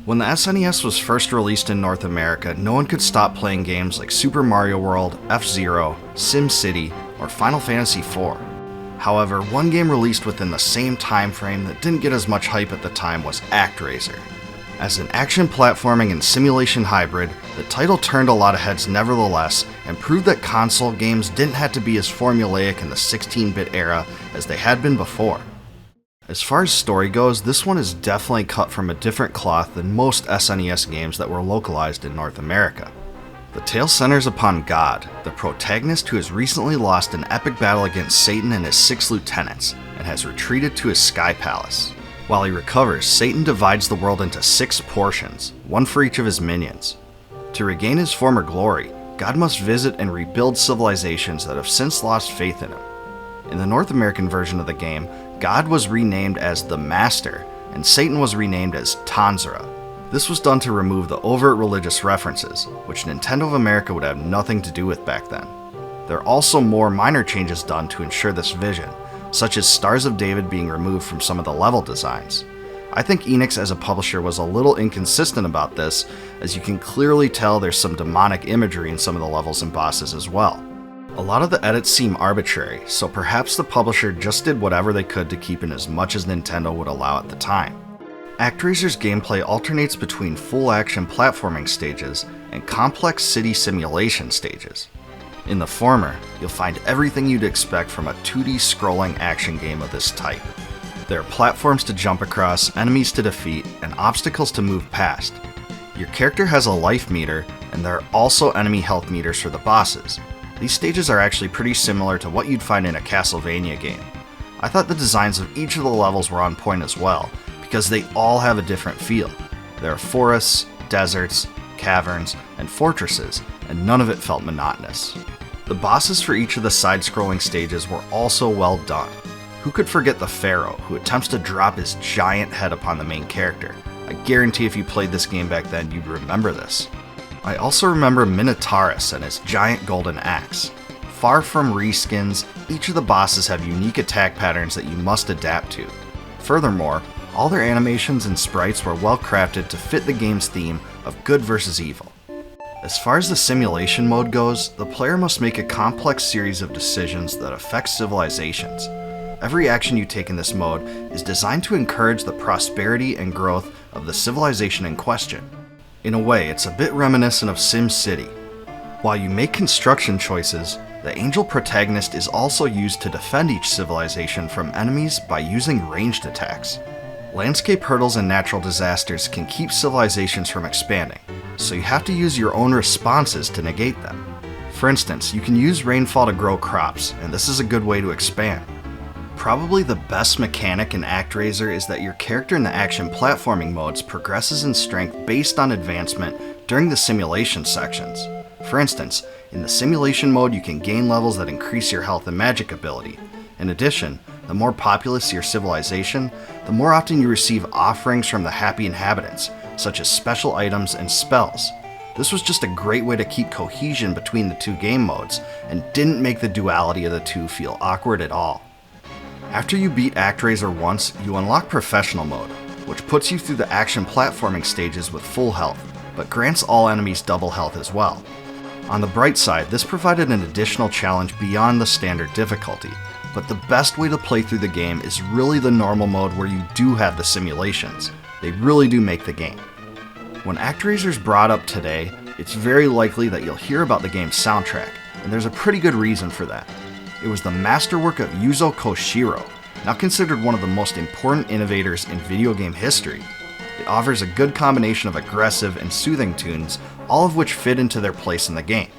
When the SNES was first released in North America, no one could stop playing games like Super Mario World, F-Zero, SimCity, or Final Fantasy IV. However, one game released within the same time frame that didn't get as much hype at the time was Actraiser. As an action platforming and simulation hybrid, the title turned a lot of heads nevertheless and proved that console games didn't have to be as formulaic in the 16-bit era as they had been before. As far as story goes, this one is definitely cut from a different cloth than most SNES games that were localized in North America. The tale centers upon God, the protagonist who has recently lost an epic battle against Satan and his 6 lieutenants, and has retreated to his sky palace. While he recovers, Satan divides the world into 6 portions, one for each of his minions. To regain his former glory, God must visit and rebuild civilizations that have since lost faith in him. In the North American version of the game, God was renamed as the Master, and Satan was renamed as Tanzra. This was done to remove the overt religious references, which Nintendo of America would have nothing to do with back then. There are also more minor changes done to ensure this vision, such as Stars of David being removed from some of the level designs. I think Enix as a publisher was a little inconsistent about this, as you can clearly tell there's some demonic imagery in some of the levels and bosses as well. A lot of the edits seem arbitrary, so perhaps the publisher just did whatever they could to keep in as much as Nintendo would allow at the time. Actraiser's gameplay alternates between full-action platforming stages and complex city simulation stages. In the former, you'll find everything you'd expect from a 2D scrolling action game of this type. There are platforms to jump across, enemies to defeat, and obstacles to move past. Your character has a life meter, and there are also enemy health meters for the bosses. These stages are actually pretty similar to what you'd find in a Castlevania game. I thought the designs of each of the levels were on point as well, because they all have a different feel. There are forests, deserts, caverns, and fortresses, and none of it felt monotonous. The bosses for each of the side-scrolling stages were also well done. Who could forget the Pharaoh, who attempts to drop his giant head upon the main character? I guarantee if you played this game back then, you'd remember this. I also remember Minotaurus and his giant golden axe. Far from reskins, each of the bosses have unique attack patterns that you must adapt to. Furthermore, all their animations and sprites were well crafted to fit the game's theme of good versus evil. As far as the simulation mode goes, the player must make a complex series of decisions that affect civilizations. Every action you take in this mode is designed to encourage the prosperity and growth of the civilization in question. In a way, it's a bit reminiscent of SimCity. While you make construction choices, the angel protagonist is also used to defend each civilization from enemies by using ranged attacks. Landscape hurdles and natural disasters can keep civilizations from expanding, so you have to use your own responses to negate them. For instance, you can use rainfall to grow crops, and this is a good way to expand. Probably the best mechanic in Actraiser is that your character in the action platforming modes progresses in strength based on advancement during the simulation sections. For instance, in the simulation mode you can gain levels that increase your health and magic ability. In addition, the more populous your civilization, the more often you receive offerings from the happy inhabitants, such as special items and spells. This was just a great way to keep cohesion between the two game modes, and didn't make the duality of the two feel awkward at all. After you beat Actraiser once, you unlock Professional Mode, which puts you through the action platforming stages with full health, but grants all enemies double health as well. On the bright side, this provided an additional challenge beyond the standard difficulty, but the best way to play through the game is really the normal mode where you do have the simulations. They really do make the game. When Actraiser's brought up today, it's very likely that you'll hear about the game's soundtrack, and there's a pretty good reason for that. It was the masterwork of Yuzo Koshiro, now considered one of the most important innovators in video game history. It offers a good combination of aggressive and soothing tunes, all of which fit into their place in the game.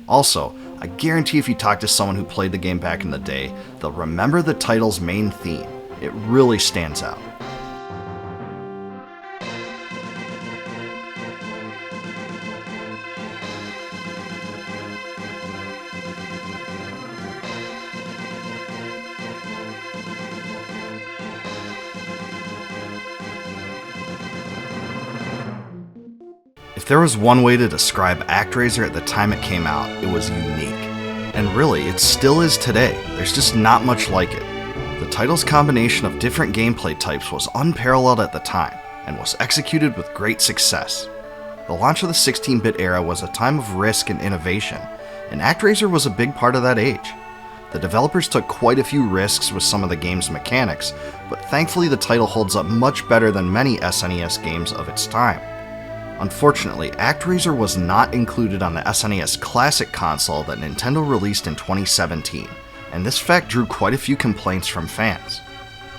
Also, I guarantee if you talk to someone who played the game back in the day, they'll remember the title's main theme. It really stands out. If there was one way to describe Actraiser at the time it came out, it was unique. And really, it still is today. There's just not much like it. The title's combination of different gameplay types was unparalleled at the time, and was executed with great success. The launch of the 16-bit era was a time of risk and innovation, and Actraiser was a big part of that age. The developers took quite a few risks with some of the game's mechanics, but thankfully the title holds up much better than many SNES games of its time. Unfortunately, Actraiser was not included on the SNES Classic console that Nintendo released in 2017, and this fact drew quite a few complaints from fans.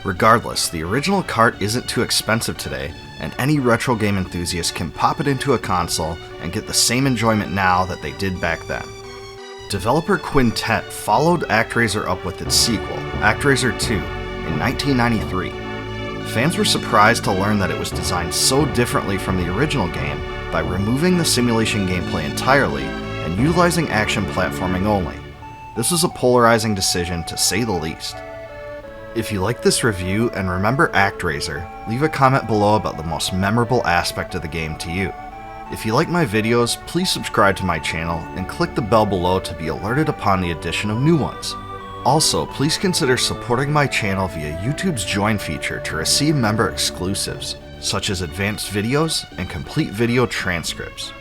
Regardless, the original cart isn't too expensive today, and any retro game enthusiast can pop it into a console and get the same enjoyment now that they did back then. Developer Quintet followed Actraiser up with its sequel, Actraiser 2, in 1993. Fans were surprised to learn that it was designed so differently from the original game by removing the simulation gameplay entirely and utilizing action platforming only. This was a polarizing decision to say the least. If you like this review and remember Actraiser, leave a comment below about the most memorable aspect of the game to you. If you like my videos, please subscribe to my channel and click the bell below to be alerted upon the addition of new ones. Also, please consider supporting my channel via YouTube's Join feature to receive member exclusives, such as advanced videos and complete video transcripts.